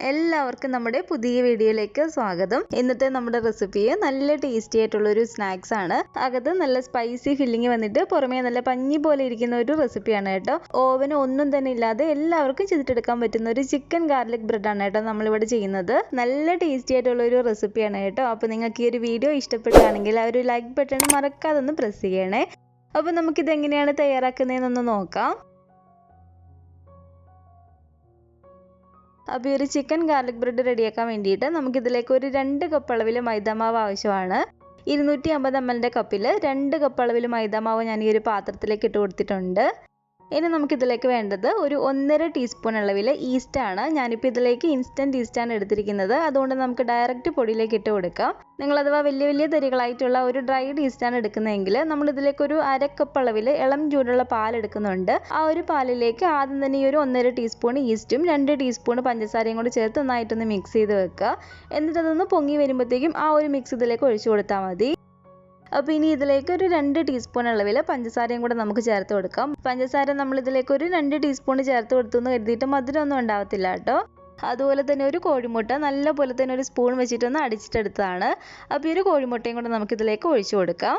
എല്ലാവർക്കും നമ്മുടെ പുതിയ വീഡിയോയിലേക്ക് സ്വാഗതം. ഇന്നത്തെ നമ്മുടെ റെസിപ്പി നല്ല ടേസ്റ്റി ആയിട്ടുള്ള ഒരു സ്നാക്സ് ആണ്. അകത്ത് നല്ല സ്പൈസി ഫില്ലിംഗ് വന്നിട്ട് പുറമേ നല്ല പഞ്ഞി പോലെ ഇരിക്കുന്ന ഒരു റെസിപ്പിയാണ് കേട്ടോ. ഓവന് ഒന്നും തന്നെ ഇല്ലാതെ എല്ലാവർക്കും ചെയ്തിട്ടെടുക്കാൻ പറ്റുന്ന ഒരു ചിക്കൻ ഗാർലിക് ബ്രെഡ് ആണ് കേട്ടോ നമ്മളിവിടെ ചെയ്യുന്നത്. നല്ല ടേസ്റ്റി ആയിട്ടുള്ള ഒരു റെസിപ്പിയാണ് കേട്ടോ. അപ്പോൾ നിങ്ങൾക്ക് ഈ ഒരു വീഡിയോ ഇഷ്ടപ്പെടുകയാണെങ്കിൽ ആ ഒരു ലൈക്ക് ബട്ടൺ മറക്കാതെ ഒന്ന് പ്രസ് ചെയ്യണേ. അപ്പോൾ നമുക്കിത് എങ്ങനെയാണ് തയ്യാറാക്കുന്നതെന്നൊന്ന് നോക്കാം. അപ്പോൾ ഈ ഒരു ചിക്കൻ ഗാർലിക് ബ്രെഡ് റെഡിയാക്കാൻ വേണ്ടിയിട്ട് നമുക്കിതിലേക്ക് ഒരു 2 കപ്പ് അളവിൽ മൈദാമാവ് ആവശ്യമാണ്. 250 ml കപ്പിൽ 2 കപ്പ് അളവിൽ മൈദാമാവ് ഞാൻ ഈ ഒരു പാത്രത്തിലേക്ക് ഇട്ട് കൊടുത്തിട്ടുണ്ട്. ഇനി നമുക്കിതിലേക്ക് വേണ്ടത് ഒരു 1.5 ടീസ്പൂൺ അളവിൽ ഈസ്റ്റ് ആണ്. ഞാനിപ്പോൾ ഇതിലേക്ക് ഇൻസ്റ്റൻറ്റ് ഈസ്റ്റാണ് എടുത്തിരിക്കുന്നത്. അതുകൊണ്ട് നമുക്ക് ഡയറക്റ്റ് പൊടിയിലേക്ക് ഇട്ട് കൊടുക്കാം. നിങ്ങൾ അഥവാ വലിയ തരികളായിട്ടുള്ള ഒരു ഡ്രൈഡ് ഈസ്റ്റാണ് എടുക്കുന്നതെങ്കിൽ നമ്മളിതിലേക്ക് ഒരു 1/2 കപ്പ് അളവിൽ ഇളം ചൂടുള്ള പാൽ എടുക്കുന്നുണ്ട്. ആ ഒരു പാലിലേക്ക് ആദ്യം തന്നെ ഈ ഒരു 1.5 ടീസ്പൂൺ ഈസ്റ്റും 2 ടീസ്പൂൺ പഞ്ചസാരയും കൂടി ചേർത്ത് നന്നായിട്ടൊന്ന് മിക്സ് ചെയ്ത് വെക്കുക. എന്നിട്ട് അതൊന്ന് പൊങ്ങി വരുമ്പോഴത്തേക്കും ആ ഒരു മിക്സ് ഇതിലേക്ക് ഒഴിച്ചു കൊടുത്താൽ മതി. അപ്പോൾ ഇനി ഇതിലേക്ക് ഒരു 2 ടീസ്പൂൺ അളവിൽ പഞ്ചസാരയും കൂടെ നമുക്ക് ചേർത്ത് കൊടുക്കാം. പഞ്ചസാര നമ്മൾ ഇതിലേക്ക് ഒരു 2 ടീസ്പൂൺ ചേർത്ത് കൊടുത്തു എന്ന് കരുതിയിട്ട് മധുരമൊന്നും ഉണ്ടാവത്തില്ല കേട്ടോ. അതുപോലെ തന്നെ ഒരു കോഴിമുട്ട നല്ലപോലെ തന്നെ ഒരു സ്പൂൺ വെച്ചിട്ടൊന്ന് അടിച്ചിട്ടെടുത്തതാണ്. അപ്പോൾ ഈ ഒരു കോഴിമുട്ടയും കൂടെ നമുക്കിതിലേക്ക് ഒഴിച്ചു കൊടുക്കാം.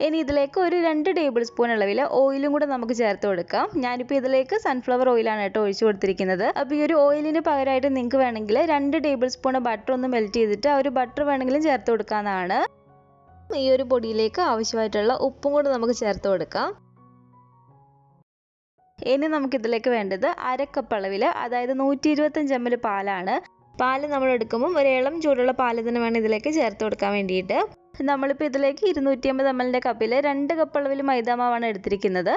ഇനി ഇതിലേക്ക് ഒരു 2 ടേബിൾ സ്പൂൺ അളവിൽ ഓയിലും കൂടെ നമുക്ക് ചേർത്ത് കൊടുക്കാം. ഞാനിപ്പോൾ ഇതിലേക്ക് സൺഫ്ലവർ ഓയിലാണ് കേട്ടോ ഒഴിച്ചു കൊടുത്തിരിക്കുന്നത്. അപ്പോൾ ഈ ഒരു ഓയിലിന് പകരമായിട്ട് നിങ്ങൾക്ക് വേണമെങ്കിൽ 2 ടേബിൾ സ്പൂൺ ബട്ടർ ഒന്ന് മെൽറ്റ് ചെയ്തിട്ട് ആ ഒരു ബട്ടർ വേണമെങ്കിലും ചേർത്ത് കൊടുക്കാവുന്നതാണ്. ഈ ഒരു പൊടിയിലേക്ക് ആവശ്യമായിട്ടുള്ള ഉപ്പും കൂടെ നമുക്ക് ചേർത്ത് കൊടുക്കാം. ഇനി നമുക്കിതിലേക്ക് വേണ്ടത് 1/2 കപ്പ് അളവിൽ, അതായത് 125 ml പാലാണ്. പാല് നമ്മൾ എടുക്കുമ്പോൾ ഒരു ഇളം ചൂടുള്ള പാല് തന്നെ വേണം ഇതിലേക്ക് ചേർത്ത് കൊടുക്കാൻ വേണ്ടിയിട്ട്. നമ്മളിപ്പോൾ ഇതിലേക്ക് 250 ml കപ്പിൽ 2 കപ്പ് അളവിൽ മൈദാമാവാണ് എടുത്തിരിക്കുന്നത്.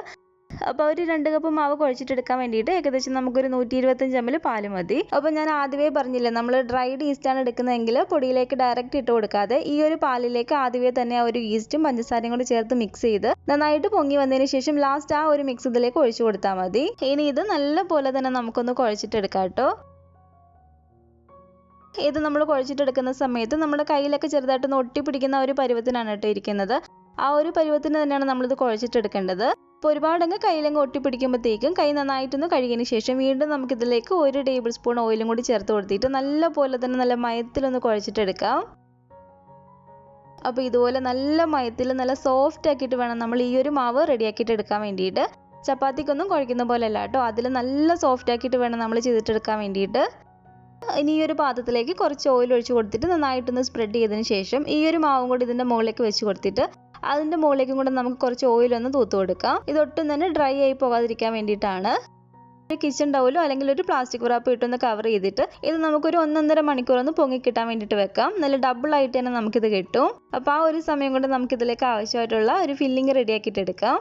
അപ്പോൾ ഒരു 2 കപ്പ് മാവ് കുഴച്ചിട്ടെടുക്കാൻ വേണ്ടിയിട്ട് ഏകദേശം നമുക്കൊരു 125 ml പാല് മതി. അപ്പോൾ ഞാൻ ആദ്യമേ പറഞ്ഞില്ലേ, നമ്മൾ ഡ്രൈഡ് ഈസ്റ്റാണ് എടുക്കുന്നതെങ്കിൽ പൊടിയിലേക്ക് ഡയറക്റ്റ് ഇട്ട് കൊടുക്കാതെ ഈ ഒരു പാലിലേക്ക് ആദ്യമേ തന്നെ ആ ഒരു ഈസ്റ്റും പഞ്ചസാരയും കൂടി ചേർത്ത് മിക്സ് ചെയ്ത് നന്നായിട്ട് പൊങ്ങി വന്നതിന് ശേഷം ലാസ്റ്റ് ആ ഒരു മിക്സ് ഇതിലേക്ക് ഒഴിച്ചു കൊടുത്താൽ മതി. ഇനി ഇത് നല്ല പോലെ തന്നെ നമുക്കൊന്ന് കുഴച്ചിട്ടെടുക്കാം കേട്ടോ. ഇത് നമ്മൾ കുഴച്ചിട്ടെടുക്കുന്ന സമയത്ത് നമ്മുടെ കയ്യിലൊക്കെ ചെറുതായിട്ടൊന്ന് ഒട്ടിപ്പിടിക്കുന്ന ഒരു പരുവത്തിനാണ് കേട്ടോ ഇരിക്കുന്നത്. ആ ഒരു പരുവത്തിന് തന്നെയാണ് നമ്മളിത് കുഴച്ചിട്ടെടുക്കേണ്ടത്. അപ്പോൾ ഒരുപാടങ്ങ് കയ്യിലങ്ങ് ഒട്ടിപ്പിടിക്കുമ്പോഴത്തേക്കും കൈ നന്നായിട്ടൊന്ന് കഴുകിയതിന് ശേഷം വീണ്ടും നമുക്കിതിലേക്ക് 1 ടേബിൾ സ്പൂൺ ഓയിലും കൂടി ചേർത്ത് കൊടുത്തിട്ട് നല്ല പോലെ തന്നെ നല്ല മയത്തിലൊന്ന് കുഴച്ചിട്ടെടുക്കാം. അപ്പോൾ ഇതുപോലെ നല്ല മയത്തിൽ നല്ല സോഫ്റ്റ് ആക്കിയിട്ട് വേണം നമ്മൾ ഈ ഒരു മാവ് റെഡിയാക്കിയിട്ട് എടുക്കാൻ വേണ്ടിയിട്ട്. ചപ്പാത്തിക്കൊന്നും കുഴക്കുന്ന പോലെ അല്ല കേട്ടോ, അതിൽ നല്ല സോഫ്റ്റ് ആക്കിയിട്ട് വേണം നമ്മൾ ചെയ്തിട്ടെടുക്കാൻ വേണ്ടിയിട്ട്. ഇനി ഈ ഒരു പാത്രത്തിലേക്ക് കുറച്ച് ഓയിൽ ഒഴിച്ച് കൊടുത്തിട്ട് നന്നായിട്ടൊന്ന് സ്പ്രെഡ് ചെയ്തതിന് ശേഷം ഈ ഒരു മാവും കൂടി ഇതിൻ്റെ മുകളിലേക്ക് വെച്ച് കൊടുത്തിട്ട് അതിൻ്റെ മുകളിലേക്കും കൂടെ നമുക്ക് കുറച്ച് ഓയിലൊന്ന് തൂത്ത് കൊടുക്കാം. ഇതൊട്ടും തന്നെ ഡ്രൈ ആയി പോകാതിരിക്കാൻ വേണ്ടിയിട്ടാണ്. ഒരു കിച്ചൺ ടവലോ അല്ലെങ്കിൽ ഒരു പ്ലാസ്റ്റിക് റാപ്പ് ഇട്ടൊന്ന് കവർ ചെയ്തിട്ട് ഇത് നമുക്കൊരു 1.5 മണിക്കൂർ ഒന്ന് പൊങ്ങി കിട്ടാൻ വേണ്ടിയിട്ട് വെക്കാം. നല്ല ഡബിൾ ആയിട്ട് തന്നെ നമുക്കിത് കിട്ടും. അപ്പോൾ ആ ഒരു സമയം കൊണ്ട് നമുക്കിതിലേക്ക് ആവശ്യമായിട്ടുള്ള ഒരു ഫില്ലിങ് റെഡിയാക്കിയിട്ട് എടുക്കാം.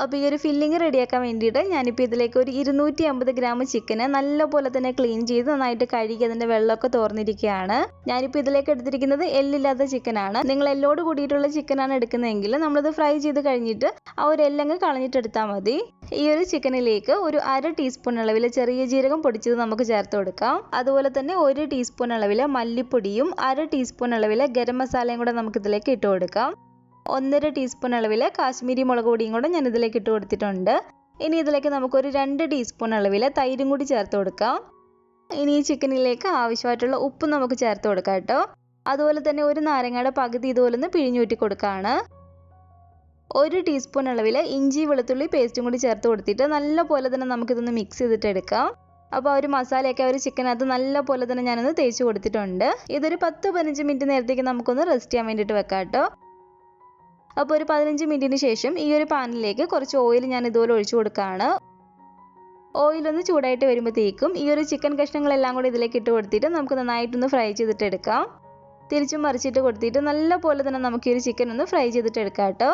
അപ്പോൾ ഈ ഒരു ഫില്ലിങ് റെഡിയാക്കാൻ വേണ്ടിയിട്ട് ഞാനിപ്പോൾ ഇതിലേക്ക് ഒരു 250 ഗ്രാം ചിക്കന് നല്ലപോലെ തന്നെ ക്ലീൻ ചെയ്ത് നന്നായിട്ട് കഴുകി അതിൻ്റെ വെള്ളമൊക്കെ തോർന്നിരിക്കുകയാണ്. ഞാനിപ്പോൾ ഇതിലേക്ക് എടുത്തിരിക്കുന്നത് എല്ലില്ലാത്ത ചിക്കനാണ്. നിങ്ങൾ എല്ലോട് കൂടിയിട്ടുള്ള ചിക്കനാണ് എടുക്കുന്നതെങ്കിൽ നമ്മളിത് ഫ്രൈ ചെയ്ത് കഴിഞ്ഞിട്ട് ആ ഒരു എല്ലങ്ങ് കളഞ്ഞിട്ടെടുത്താൽ മതി. ഈ ഒരു ചിക്കനിലേക്ക് ഒരു 1/2 ടീസ്പൂൺ അളവിൽ ചെറിയ ജീരകം പൊടിച്ചത് നമുക്ക് ചേർത്ത് കൊടുക്കാം. അതുപോലെ തന്നെ 1 ടീസ്പൂൺ അളവിൽ മല്ലിപ്പൊടിയും 1/2 ടീസ്പൂൺ അളവിൽ ഗരം മസാലയും കൂടെ നമുക്കിതിലേക്ക് ഇട്ട് കൊടുക്കാം. 1.5 ടീസ്പൂൺ അളവിൽ കാശ്മീരി മുളക് പൊടിയും കൂടെ ഞാൻ ഇതിലേക്ക് ഇട്ട് കൊടുത്തിട്ടുണ്ട്. ഇനി ഇതിലേക്ക് നമുക്കൊരു 2 ടീസ്പൂൺ അളവിൽ തൈരും കൂടി ചേർത്ത് കൊടുക്കാം. ഇനി ഈ ചിക്കനിലേക്ക് ആവശ്യമായിട്ടുള്ള ഉപ്പ് നമുക്ക് ചേർത്ത് കൊടുക്കാം കേട്ടോ. അതുപോലെ തന്നെ ഒരു നാരങ്ങയുടെ പകുതി ഇതുപോലെ ഒന്ന് പിഴിഞ്ഞൂറ്റി കൊടുക്കുകയാണ്. 1 ടീസ്പൂൺ അളവിൽ ഇഞ്ചി വെളുത്തുള്ളി പേസ്റ്റും കൂടി ചേർത്ത് കൊടുത്തിട്ട് നല്ല പോലെ തന്നെ നമുക്കിതൊന്ന് മിക്സ് ചെയ്തിട്ട് എടുക്കാം. അപ്പോൾ ആ ഒരു മസാലയൊക്കെ ഒരു ചിക്കനകത്ത് നല്ല പോലെ തന്നെ ഞാനൊന്ന് തേച്ച് കൊടുത്തിട്ടുണ്ട്. ഇതൊരു 10-15 മിനിറ്റ് നേരത്തേക്ക് നമുക്കൊന്ന് റെസ്റ്റ് ചെയ്യാൻ വേണ്ടിയിട്ട് വെക്കാം കേട്ടോ. അപ്പോൾ ഒരു 15 മിനിറ്റിന് ശേഷം ഈ ഒരു പാനിലേക്ക് കുറച്ച് ഓയിൽ ഞാൻ ഇതുപോലെ ഒഴിച്ചു കൊടുക്കുകയാണ്. ഓയിലൊന്ന് ചൂടായിട്ട് വരുമ്പോഴത്തേക്കും ഈ ഒരു ചിക്കൻ കഷ്ണങ്ങളെല്ലാം കൂടി ഇതിലേക്ക് ഇട്ട് കൊടുത്തിട്ട് നമുക്ക് നന്നായിട്ടൊന്ന് ഫ്രൈ ചെയ്തിട്ട് എടുക്കാം. തിരിച്ചും മറിച്ചിട്ട് കൊടുത്തിട്ട് നല്ല പോലെ തന്നെ നമുക്ക് ഈ ഒരു ചിക്കൻ ഒന്ന് ഫ്രൈ ചെയ്തിട്ട് എടുക്കാം കേട്ടോ.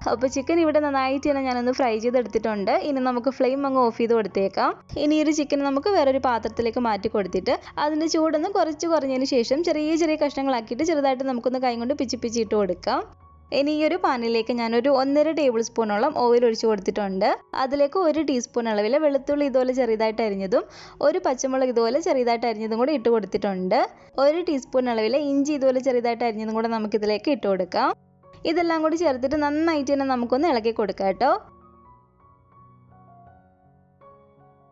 അപ്പോൾ ചിക്കൻ ഇവിടെ നന്നായിട്ട് തന്നെ ഞാനൊന്ന് ഫ്രൈ ചെയ്തെടുത്തിട്ടുണ്ട്. ഇനി നമുക്ക് ഫ്ലെയിം അങ്ങ് ഓഫ് ചെയ്ത് കൊടുത്തേക്കാം. ഇനി ഈ ഒരു ചിക്കൻ നമുക്ക് വേറൊരു പാത്രത്തിലേക്ക് മാറ്റി കൊടുത്തിട്ട് അതിൻ്റെ ചൂടൊന്ന് കുറഞ്ഞതിന് ശേഷം ചെറിയ കഷ്ണങ്ങളാക്കിയിട്ട് ചെറുതായിട്ട് നമുക്കൊന്ന് കൈ കൊണ്ട് പിച്ചി ഇട്ട് കൊടുക്കാം. ഇനി ഈ ഒരു പാനിലേക്ക് ഞാനൊരു 1.5 ടേബിൾ സ്പൂണോളം ഓയിൽ ഒഴിച്ച് കൊടുത്തിട്ടുണ്ട്. അതിലേക്ക് 1 ടീസ്പൂൺ അളവിൽ വെളുത്തുള്ളി ഇതുപോലെ ചെറുതായിട്ട് അരിഞ്ഞതും 1 പച്ചമുളക് ഇതുപോലെ ചെറുതായിട്ട് അരിഞ്ഞതും കൂടി ഇട്ട് കൊടുത്തിട്ടുണ്ട്. 1 ടീസ്പൂൺ അളവിൽ ഇഞ്ചി ഇതുപോലെ ചെറുതായിട്ട് അരിഞ്ഞതും കൂടെ നമുക്കിതിലേക്ക് ഇട്ട് കൊടുക്കാം. ഇതെല്ലാം കൂടി ചേർത്തിട്ട് നന്നായിട്ട് തന്നെ നമുക്കൊന്ന് ഇളക്കി കൊടുക്കാം കേട്ടോ.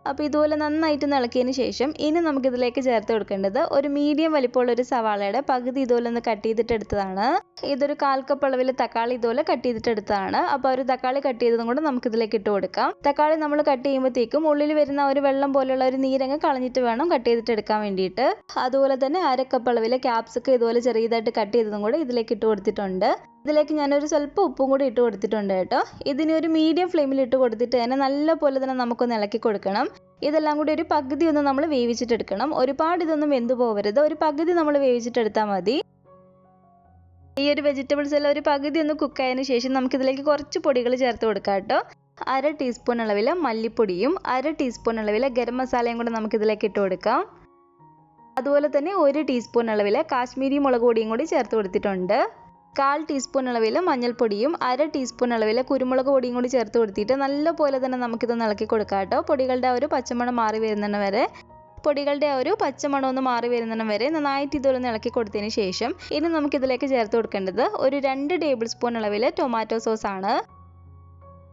അപ്പോൾ ഇതുപോലെ നന്നായിട്ട് ഇളക്കിയതിന് ശേഷം ഇനി നമുക്കിതിലേക്ക് ചേർത്ത് കൊടുക്കേണ്ടത് ഒരു മീഡിയം വലിപ്പമുള്ള ഒരു സവാളയുടെ പകുതി ഇതുപോലെ ഒന്ന് കട്ട് ചെയ്തിട്ട് എടുത്തതാണ്. ഇതൊരു 1/4 കപ്പ് അളവിൽ തക്കാളി ഇതുപോലെ കട്ട് ചെയ്തിട്ട് എടുത്തതാണ്. അപ്പോൾ ഒരു തക്കാളി കട്ട് ചെയ്തതും കൂടെ നമുക്കിതിലേക്ക് ഇട്ട് കൊടുക്കാം. തക്കാളി നമ്മൾ കട്ട് ചെയ്യുമ്പോഴത്തേക്കും ഉള്ളിൽ വരുന്ന ഒരു വെള്ളം പോലെയുള്ള ഒരു നീരങ്ങ് കളഞ്ഞിട്ട് വേണം കട്ട് ചെയ്തിട്ട് എടുക്കാൻ വേണ്ടിയിട്ട്. അതുപോലെ തന്നെ 1/2 കപ്പ് അളവിൽ ക്യാപ്സിക്കം ഇതുപോലെ ചെറിയതായിട്ട് കട്ട് ചെയ്തതും കൂടെ ഇതിലേക്ക് ഇട്ട് കൊടുത്തിട്ടുണ്ട്. ഇതിലേക്ക് ഞാനൊരു സ്വല്പം ഉപ്പും കൂടി ഇട്ട് കൊടുത്തിട്ടുണ്ട് കേട്ടോ. ഇതിന് ഒരു മീഡിയം ഫ്ലെയിമിൽ ഇട്ട് കൊടുത്തിട്ട് തന്നെ നല്ലപോലെ തന്നെ നമുക്കൊന്ന് ഇളക്കി കൊടുക്കണം. ഇതെല്ലാം കൂടി ഒരു പകുതി ഒന്ന് നമ്മൾ വേവിച്ചിട്ടെടുക്കണം. ഒരുപാട് ഇതൊന്നും വെന്തു പോകരുത്, ഒരു പകുതി നമ്മൾ വേവിച്ചിട്ടെടുത്താൽ മതി. ഈ ഒരു വെജിറ്റബിൾസ് എല്ലാം ഒരു പകുതി ഒന്ന് കുക്കായതിനു ശേഷം നമുക്കിതിലേക്ക് കുറച്ച് പൊടികൾ ചേർത്ത് കൊടുക്കാം കേട്ടോ. 1/2 ടീസ്പൂൺ അളവിൽ മല്ലിപ്പൊടിയും 1/2 ടീസ്പൂൺ അളവിൽ ഗരം മസാലയും കൂടെ നമുക്കിതിലേക്ക് ഇട്ട് കൊടുക്കാം. അതുപോലെ തന്നെ 1 ടീസ്പൂൺ അളവിൽ കാശ്മീരി മുളക് പൊടിയും കൂടി ചേർത്ത് കൊടുത്തിട്ടുണ്ട്. 1/4 ടീസ്പൂൺ അളവിൽ മഞ്ഞൾപ്പൊടിയും 1/2 ടീസ്പൂൺ അളവിൽ കുരുമുളക് പൊടിയും കൂടി ചേർത്ത് കൊടുത്തിട്ട് നല്ലപോലെ തന്നെ നമുക്കിതൊന്ന് ഇളക്കി കൊടുക്കാം കേട്ടോ. പൊടികളുടെ ആ ഒരു പച്ചമണം മാറി വരുന്നതിന് വരെ ഒന്ന് മാറി വരുന്നതിന് വരെ നന്നായിട്ട് ഇതൊന്ന് ഇളക്കി കൊടുത്തതിന് ശേഷം ഇനി നമുക്കിതിലേക്ക് ചേർത്ത് കൊടുക്കേണ്ടത് ഒരു 2 ടേബിൾ സ്പൂൺ അളവിൽ ടൊമാറ്റോ സോസ് ആണ്.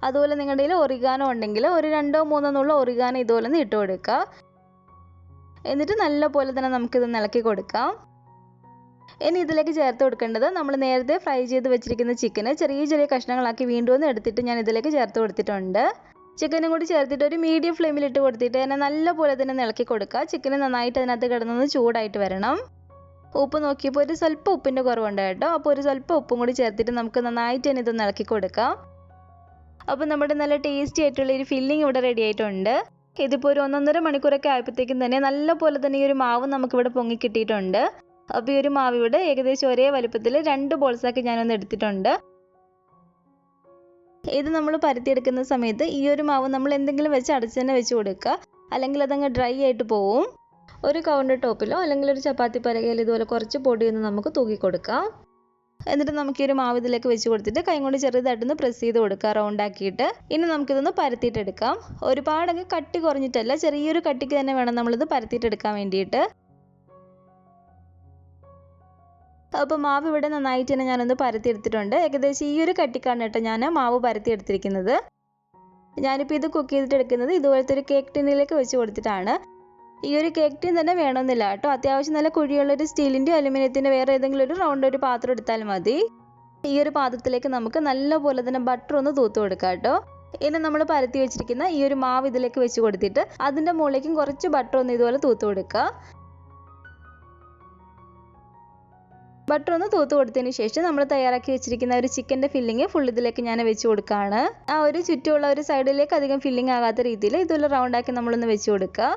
അതുപോലെ നിങ്ങളുടെ കയ്യിൽ ഒറിഗാനോ ഉണ്ടെങ്കിൽ ഒരു 2-3 നുള്ള ഒറിഗാനോ ഇതുപോലെ ഒന്ന് ഇട്ട് കൊടുക്കുക. എന്നിട്ട് നല്ലപോലെ തന്നെ നമുക്കിതൊന്ന് ഇളക്കി കൊടുക്കാം. ഇനി ഇതിലേക്ക് ചേർത്ത് കൊടുക്കേണ്ടത് നമ്മൾ നേരത്തെ ഫ്രൈ ചെയ്ത് വെച്ചിരിക്കുന്ന ചിക്കന് ചെറിയ ചെറിയ കഷ്ണങ്ങളാക്കി വീണ്ടും ഒന്ന് എടുത്തിട്ട് ഞാൻ ഇതിലേക്ക് ചേർത്ത് കൊടുത്തിട്ടുണ്ട്. ചിക്കനും കൂടി ചേർത്തിട്ട് ഒരു മീഡിയം ഫ്ലെയിമിൽ ഇട്ട് കൊടുത്തിട്ട് തന്നെ നല്ലപോലെ തന്നെ ഇളക്കി കൊടുക്കുക. ചിക്കന് നന്നായിട്ട് അതിനകത്ത് കിടന്നൊന്ന് ചൂടായിട്ട് വരണം. ഉപ്പ് നോക്കിയപ്പോൾ ഒരു സ്വല്പം ഉപ്പിൻ്റെ കുറവുണ്ട് കേട്ടോ. അപ്പോൾ ഒരു സ്വല്പം ഉപ്പും കൂടി ചേർത്തിട്ട് നമുക്ക് നന്നായിട്ട് തന്നെ ഇതൊന്ന് ഇളക്കി കൊടുക്കാം. അപ്പോൾ നമ്മുടെ നല്ല ടേസ്റ്റി ആയിട്ടുള്ള ഒരു ഫില്ലിംഗ് ഇവിടെ റെഡി ആയിട്ടുണ്ട്. ഇതിപ്പോൾ ഒരു 1-1.5 മണിക്കൂറൊക്കെ ആയപ്പോഴത്തേക്കും തന്നെ നല്ലപോലെ തന്നെ ഈ ഒരു മാവ് നമുക്കിവിടെ പൊങ്ങി കിട്ടിയിട്ടുണ്ട്. അപ്പോൾ ഈ ഒരു മാവ് ഇവിടെ ഏകദേശം ഒരേ വലുപ്പത്തിൽ 2 ബോൾസാക്കി ഞാനൊന്ന് എടുത്തിട്ടുണ്ട്. ഇത് നമ്മൾ പരത്തിയെടുക്കുന്ന സമയത്ത് ഈ ഒരു മാവ് നമ്മൾ എന്തെങ്കിലും വെച്ച് അടച്ച് തന്നെ വെച്ച് കൊടുക്കുക, അല്ലെങ്കിൽ അതങ്ങ് ഡ്രൈ ആയിട്ട് പോവും. ഒരു കൗണ്ടർ ടോപ്പിലോ അല്ലെങ്കിൽ ഒരു ചപ്പാത്തി പലകയിൽ ഇതുപോലെ കുറച്ച് പൊടിയൊന്ന് നമുക്ക് തൂക്കി കൊടുക്കാം. എന്നിട്ട് നമുക്ക് ഈ ഒരു മാവ് ഇതിലേക്ക് വെച്ച് കൊടുത്തിട്ട് കൈ കൊണ്ട് ചെറുതായിട്ടൊന്ന് പ്രസ് ചെയ്ത് കൊടുക്കുക റൗണ്ട് ആക്കിയിട്ട്. ഇനി നമുക്കിതൊന്ന് പരത്തിയിട്ടെടുക്കാം. ഒരുപാടങ്ങ് കട്ടി കുറഞ്ഞിട്ടല്ല, ചെറിയൊരു കട്ടിക്ക് തന്നെ വേണം നമ്മളിത് പരത്തിയിട്ടെടുക്കാൻ വേണ്ടിയിട്ട്. അപ്പോൾ മാവ് ഇവിടെ നന്നായിട്ട് തന്നെ ഞാനൊന്ന് പരത്തിയെടുത്തിട്ടുണ്ട്. ഏകദേശം ഈ ഒരു കട്ടിക്കാണ് കേട്ടോ ഞാൻ മാവ് പരത്തിയെടുത്തിരിക്കുന്നത്. ഞാനിപ്പോൾ ഇത് കുക്ക് ചെയ്തിട്ടെടുക്കുന്നത് ഇതുപോലത്തെ ഒരു കേക്ക് ടിന്നിലേക്ക് വെച്ച് കൊടുത്തിട്ടാണ്. ഈ ഒരു കേക്ക് ടിൻ തന്നെ വേണമെന്നില്ല കേട്ടോ. അത്യാവശ്യം നല്ല കുഴിയുള്ളൊരു സ്റ്റീലിൻ്റെ അലുമിനിയത്തിൻ്റെ വേറെ ഏതെങ്കിലും ഒരു റൗണ്ട് ഒരു പാത്രം എടുത്താൽ മതി. ഈ ഒരു പാത്രത്തിലേക്ക് നമുക്ക് നല്ലപോലെ തന്നെ ബട്ടർ ഒന്ന് തൂത്ത് കൊടുക്കാം കേട്ടോ. ഇനി നമ്മൾ പരത്തി വെച്ചിരിക്കുന്ന ഈ ഒരു മാവ് ഇതിലേക്ക് വെച്ച് കൊടുത്തിട്ട് അതിൻ്റെ മുകളിലേക്കും കുറച്ച് ബട്ടർ ഒന്ന് ഇതുപോലെ തൂത്ത് കൊടുക്കുക. ബട്ടർ ഒന്ന് തൂത്ത് കൊടുത്തതിന് ശേഷം നമ്മൾ തയ്യാറാക്കി വെച്ചിരിക്കുന്ന ഒരു ചിക്കൻ്റെ ഫില്ലിങ് ഫുൾ ഇതിലേക്ക് ഞാൻ വെച്ച് കൊടുക്കുകയാണ്. ആ ഒരു ചുറ്റുമുള്ള ഒരു സൈഡിലേക്ക് അധികം ഫില്ലിങ് ആകാത്ത രീതിയിൽ ഇതുപോലെ റൗണ്ടാക്കി നമ്മളൊന്ന് വെച്ച് കൊടുക്കുക.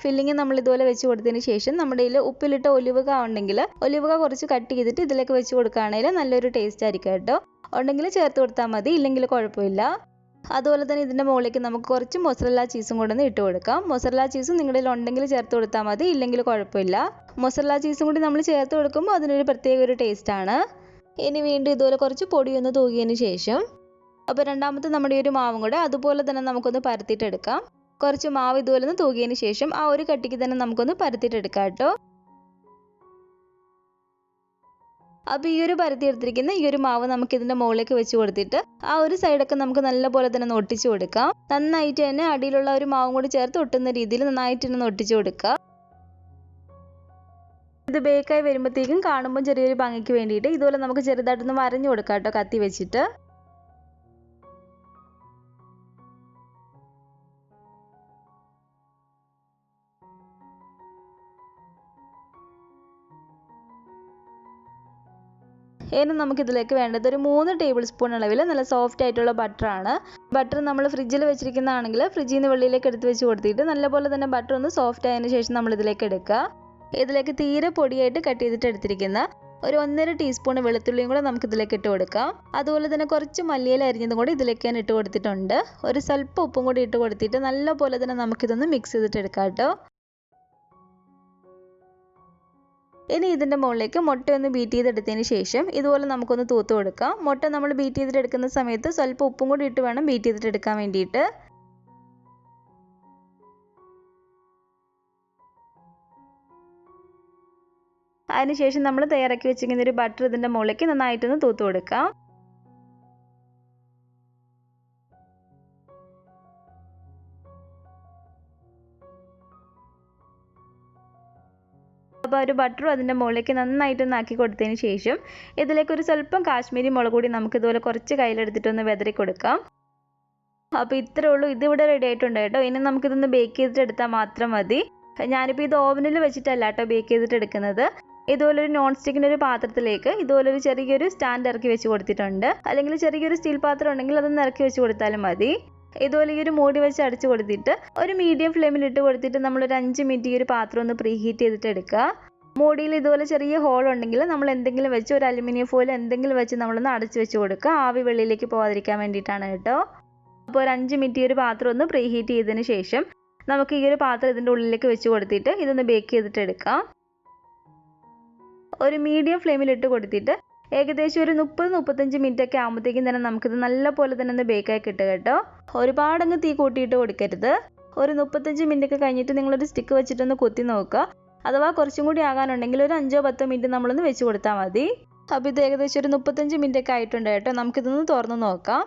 ഫില്ലിങ് നമ്മൾ ഇതുപോലെ വെച്ച് കൊടുത്തതിന് ശേഷം നമ്മുടെ കയ്യിൽ ഉപ്പിലിട്ട ഒലിവുക ഉണ്ടെങ്കിൽ ഒലിവുക കുറച്ച് കട്ട് ചെയ്തിട്ട് ഇതിലേക്ക് വെച്ച് കൊടുക്കുകയാണെങ്കിൽ നല്ലൊരു ടേസ്റ്റ് ആയിരിക്കും കേട്ടോ. ഉണ്ടെങ്കിൽ ചേർത്ത് കൊടുത്താൽ മതി, ഇല്ലെങ്കിൽ കുഴപ്പമില്ല. അതുപോലെ തന്നെ ഇതിൻ്റെ മുകളിലേക്ക് നമുക്ക് കുറച്ച് മൊസറല്ല ചീസും കൂടെ ഒന്ന് ഇട്ട് കൊടുക്കാം. മൊസറല്ല ചീസും നിങ്ങളുടെ കയ്യിൽ ഉണ്ടെങ്കിൽ ചേർത്ത് കൊടുത്താൽ മതി, ഇല്ലെങ്കിൽ കുഴപ്പമില്ല. മൊസറല്ല ചീസും കൂടി നമ്മൾ ചേർത്ത് കൊടുക്കുമ്പോൾ അതിനൊരു പ്രത്യേക ഒരു ടേസ്റ്റാണ്. ഇനി വീണ്ടും ഇതുപോലെ കുറച്ച് പൊടിയൊന്ന് തൂകിയതിന് ശേഷം അപ്പോൾ രണ്ടാമത്തെ നമ്മുടെ ഈ ഒരു മാവും കൂടെ അതുപോലെ തന്നെ നമുക്കൊന്ന് പരത്തിയിട്ടെടുക്കാം. കുറച്ച് മാവ് ഇതുപോലെ ഒന്ന് തൂകിയതിന് ശേഷം ആ ഒരു കട്ടിക്ക് തന്നെ നമുക്കൊന്ന് പരത്തിയിട്ടെടുക്കാം കേട്ടോ. അപ്പോൾ ഈ ഒരു പരത്തിയെടുത്തിരിക്കുന്ന ഈ ഒരു മാവ് നമുക്ക് ഇതിൻ്റെ മുകളിലേക്ക് വെച്ച് കൊടുത്തിട്ട് ആ ഒരു സൈഡൊക്കെ നമുക്ക് നല്ലപോലെ തന്നെ ഒട്ടിച്ചു കൊടുക്കാം. നന്നായിട്ട് തന്നെ അടിയിലുള്ള ഒരു മാവും കൂടി ചേർത്ത് ഒട്ടുന്ന രീതിയിൽ നന്നായിട്ട് തന്നെ ഒട്ടിച്ചു കൊടുക്കുക. ഇത് ബേക്കായി വരുമ്പോഴത്തേക്കും കാണുമ്പോൾ ചെറിയൊരു ഭംഗിക്ക് വേണ്ടിയിട്ട് ഇതുപോലെ നമുക്ക് ചെറുതായിട്ടൊന്ന് വരഞ്ഞു കൊടുക്കാം കേട്ടോ കത്തി വെച്ചിട്ട്. ഇനി നമുക്കിതിലേക്ക് വേണ്ടത് ഒരു 3 ടേബിൾ സ്പൂൺ അളവിൽ നല്ല സോഫ്റ്റ് ആയിട്ടുള്ള ബട്ടറാണ്. ബട്ടർ നമ്മൾ ഫ്രിഡ്ജിൽ വെച്ചിരിക്കുന്നതാണെങ്കിൽ ഫ്രിഡ്ജിൽ നിന്ന് വെളിയിലേക്ക് എടുത്ത് വെച്ച് കൊടുത്തിട്ട് നല്ലപോലെ തന്നെ ബട്ടർ ഒന്ന് സോഫ്റ്റ് ആയതിനു ശേഷം നമ്മൾ ഇതിലേക്ക് എടുക്കുക. ഇതിലേക്ക് തീരെ പൊടിയായിട്ട് കട്ട് ചെയ്തിട്ട് എടുത്തിരിക്കുന്ന ഒരു 1.5 ടീസ്പൂൺ വെളുത്തുള്ളിയും കൂടെ നമുക്ക് ഇതിലേക്ക് ഇട്ട് കൊടുക്കാം. അതുപോലെ തന്നെ കുറച്ച് മല്ലിയില അരിഞ്ഞതും കൂടി ഇതിലേക്ക് ഞാൻ ഇട്ട് കൊടുത്തിട്ടുണ്ട്. ഒരു സ്വല്പം ഉപ്പും കൂടി ഇട്ട് കൊടുത്തിട്ട് നല്ലപോലെ തന്നെ നമുക്കിതൊന്ന് മിക്സ് ചെയ്തിട്ട് എടുക്കാം കേട്ടോ. ഇനി ഇതിൻ്റെ മുകളിലേക്ക് മുട്ട ഒന്ന് ബീറ്റ് ചെയ്തെടുത്തതിന് ശേഷം ഇതുപോലെ നമുക്കൊന്ന് തൂത്ത് കൊടുക്കാം. മുട്ട നമ്മൾ ബീറ്റ് ചെയ്തിട്ടെടുക്കുന്ന സമയത്ത് സ്വല്പം ഉപ്പും കൂടി ഇട്ട് വേണം ബീറ്റ് ചെയ്തിട്ടെടുക്കാൻ വേണ്ടിയിട്ട്. അതിനുശേഷം നമ്മൾ തയ്യാറാക്കി വെച്ചിരിക്കുന്ന ഒരു ബട്ടർ ഇതിൻ്റെ മുകളിലേക്ക് നന്നായിട്ടൊന്ന് തൂത്ത് കൊടുക്കാം. അപ്പോൾ ഒരു ബട്ടറും അതിൻ്റെ മുകളിലേക്ക് നന്നായിട്ടൊന്ന് ആക്കി കൊടുത്തതിന് ശേഷം ഇതിലേക്ക് ഒരു സ്വല്പം കാശ്മീരി മുളക് കൂടി നമുക്ക് ഇതുപോലെ കുറച്ച് കയ്യിലെടുത്തിട്ടൊന്ന് വെതറി കൊടുക്കാം. അപ്പോൾ ഇത്രേ ഉള്ളൂ. ഇതിവിടെ റെഡി ആയിട്ടുണ്ട് കേട്ടോ. ഇനി നമുക്കിതൊന്ന് ബേക്ക് ചെയ്തിട്ട് എടുത്താൽ മാത്രം മതി. ഞാനിപ്പോൾ ഇത് ഓവനിൽ വെച്ചിട്ടല്ല കേട്ടോ ബേക്ക് ചെയ്തിട്ട് എടുക്കുന്നത്. ഇതുപോലെ ഒരു നോൺ സ്റ്റിക്കിൻ്റെ ഒരു പാത്രത്തിലേക്ക് ഇതുപോലെ ഒരു ചെറിയൊരു സ്റ്റാൻഡ് ഇറക്കി വെച്ച് കൊടുത്തിട്ടുണ്ട്. അല്ലെങ്കിൽ ചെറിയൊരു സ്റ്റീൽ പാത്രം ഉണ്ടെങ്കിൽ അതൊന്ന് ഇറക്കി വെച്ച് കൊടുത്താലും മതി. ഇതുപോലെ ഈ ഒരു മൂടി വെച്ച് അടച്ചു കൊടുത്തിട്ട് ഒരു മീഡിയം ഫ്ലെയിമിൽ ഇട്ട് കൊടുത്തിട്ട് നമ്മളൊരു 5 മിനിറ്റ് ഈ ഒരു പാത്രം ഒന്ന് പ്രീ ഹീറ്റ് ചെയ്തിട്ട് എടുക്കുക. മൂടിയിൽ ഇതുപോലെ ചെറിയ ഹോൾ ഉണ്ടെങ്കിൽ നമ്മൾ എന്തെങ്കിലും വെച്ച് ഒരു അലുമിനിയം ഫോയിൽ എന്തെങ്കിലും വെച്ച് നമ്മളൊന്ന് അടച്ചു വെച്ച് കൊടുക്കുക. ആവി വെളിയിലേക്ക് പോകാതിരിക്കാൻ വേണ്ടിയിട്ടാണ് കേട്ടോ. അപ്പോൾ ഒരു 5 മിനിറ്റ് ഈ ഒരു പാത്രം ഒന്ന് പ്രീ ഹീറ്റ് ചെയ്തതിന് ശേഷം നമുക്ക് ഈ ഒരു പാത്രം ഇതിൻ്റെ ഉള്ളിലേക്ക് വെച്ച് കൊടുത്തിട്ട് ഇതൊന്ന് ബേക്ക് ചെയ്തിട്ട് എടുക്കാം. ഒരു മീഡിയം ഫ്ലെയിമിൽ ഇട്ട് കൊടുത്തിട്ട് ഏകദേശം ഒരു 30-35 മിനിറ്റ് ഒക്കെ ആകുമ്പോഴത്തേക്കും തന്നെ നമുക്കിത് നല്ല പോലെ തന്നെ ഒന്ന് ബേക്കായി കിട്ടുക കേട്ടോ. ഒരുപാടങ്ങ് തീ കൂട്ടിയിട്ട് കൊടുക്കരുത്. ഒരു 35 മിനിറ്റ് ഒക്കെ കഴിഞ്ഞിട്ട് നിങ്ങളൊരു സ്റ്റിക്ക് വെച്ചിട്ടൊന്ന് കുത്തി നോക്കുക. അഥവാ കുറച്ചും കൂടി ആകാനുണ്ടെങ്കിൽ ഒരു 5-10 മിനിറ്റ് നമ്മളൊന്ന് വെച്ച് കൊടുത്താൽ മതി. അപ്പോൾ ഇത് ഏകദേശം ഒരു 35 മിനിറ്റ് ഒക്കെ ആയിട്ടുണ്ട് കേട്ടോ. നമുക്കിതൊന്ന് തുറന്ന് നോക്കാം.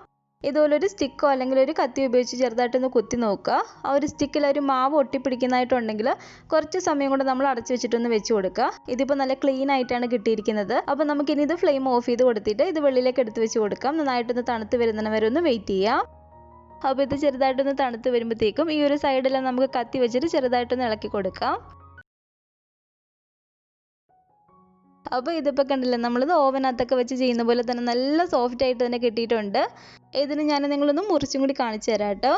ഇതുപോലെ ഒരു സ്റ്റിക്കോ അല്ലെങ്കിൽ ഒരു കത്തി ഉപയോഗിച്ച് ചെറുതായിട്ടൊന്ന് കുത്തി നോക്കുക. ആ ഒരു സ്റ്റിക്കിൽ ഒരു മാവ് ഒട്ടിപ്പിടിക്കുന്നതായിട്ടുണ്ടെങ്കിൽ കുറച്ച് സമയം കൊണ്ട് നമ്മൾ അടച്ചു വെച്ചിട്ടൊന്ന് വെച്ച് കൊടുക്കുക. ഇതിപ്പോൾ നല്ല ക്ലീൻ ആയിട്ടാണ് കിട്ടിയിരിക്കുന്നത്. അപ്പോൾ നമുക്കിനി ഇത് ഫ്ലെയിം ഓഫ് ചെയ്ത് കൊടുത്തിട്ട് ഇത് വെള്ളിലേക്ക് എടുത്ത് വെച്ച് കൊടുക്കാം. നന്നായിട്ടൊന്ന് തണുത്ത് വരുന്നതിന് വരെ ഒന്ന് വെയിറ്റ് ചെയ്യാം. അപ്പോൾ ഇത് ചെറുതായിട്ടൊന്ന് തണുത്ത് വരുമ്പോഴത്തേക്കും ഈ ഒരു സൈഡെല്ലാം നമുക്ക് കത്തി വെച്ചിട്ട് ചെറുതായിട്ടൊന്ന് ഇളക്കി കൊടുക്കാം. അപ്പോൾ ഇതിപ്പോൾ കണ്ടില്ലേ, നമ്മളിത് ഓവനകത്തൊക്കെ വെച്ച് ചെയ്യുന്ന പോലെ തന്നെ നല്ല സോഫ്റ്റ് ആയിട്ട് തന്നെ കിട്ടിയിട്ടുണ്ട്. ഇതിന് ഞാൻ നിങ്ങളൊന്ന് മുറിച്ചും കൂടി കാണിച്ചു തരാം കേട്ടോ.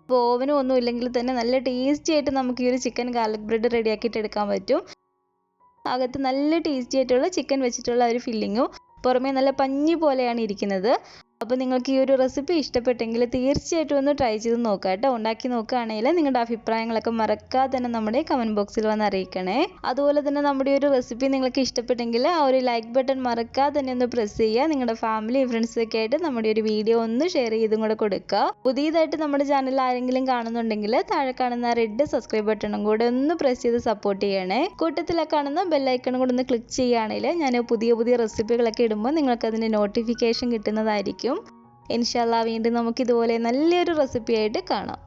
അപ്പോൾ ഓവനും ഒന്നും ഇല്ലെങ്കിൽ തന്നെ നല്ല ടേസ്റ്റി ആയിട്ട് നമുക്ക് ഈ ഒരു ചിക്കൻ ഗാർലിക് ബ്രെഡ് റെഡിയാക്കിയിട്ട് എടുക്കാൻ പറ്റും. അകത്ത് നല്ല ടേസ്റ്റി ആയിട്ടുള്ള ചിക്കൻ വെച്ചിട്ടുള്ള ഒരു ഫില്ലിങ്ങും പുറമേ നല്ല പഞ്ഞി പോലെയാണ് ഇരിക്കുന്നത്. അപ്പോൾ നിങ്ങൾക്ക് ഈ ഒരു റെസിപ്പി ഇഷ്ടപ്പെട്ടെങ്കിൽ തീർച്ചയായിട്ടും ഒന്ന് ട്രൈ ചെയ്ത് നോക്കുക കേട്ടോ. ഉണ്ടാക്കി നോക്കുകയാണെങ്കിൽ നിങ്ങളുടെ അഭിപ്രായങ്ങളൊക്കെ മറക്കാതെ തന്നെ നമ്മുടെ കമൻറ്റ് ബോക്സിൽ വന്ന് അറിയിക്കണേ. അതുപോലെ തന്നെ നമ്മുടെ ഒരു റെസിപ്പി നിങ്ങൾക്ക് ഇഷ്ടപ്പെട്ടെങ്കിൽ ആ ഒരു ലൈക്ക് ബട്ടൺ മറക്കാതെ തന്നെ ഒന്ന് പ്രസ് ചെയ്യുക. നിങ്ങളുടെ ഫാമിലി ഫ്രണ്ട്സൊക്കെ ആയിട്ട് നമ്മുടെ ഒരു വീഡിയോ ഒന്ന് ഷെയർ ചെയ്തും കൂടെ കൊടുക്കുക. പുതിയതായിട്ട് നമ്മുടെ ചാനൽ ആരെങ്കിലും കാണുന്നുണ്ടെങ്കിൽ താഴെ കാണുന്ന റെഡ് സബ്സ്ക്രൈബ് ബട്ടണും കൂടെ ഒന്ന് പ്രസ് ചെയ്ത് സപ്പോർട്ട് ചെയ്യണേ. കൂട്ടത്തിലെ കാണുന്ന ബെല്ലൈക്കണും കൂടെ ഒന്ന് ക്ലിക്ക് ചെയ്യുകയാണെങ്കിൽ ഞാൻ പുതിയ റെസിപ്പികളൊക്കെ ഇടുമ്പോൾ നിങ്ങൾക്ക് അതിൻ്റെ നോട്ടിഫിക്കേഷൻ കിട്ടുന്നതായിരിക്കും. ഇൻഷാല്ലാ വീണ്ടും നമുക്ക് ഇതുപോലെ നല്ലൊരു റെസിപ്പി ആയിട്ട് കാണാം.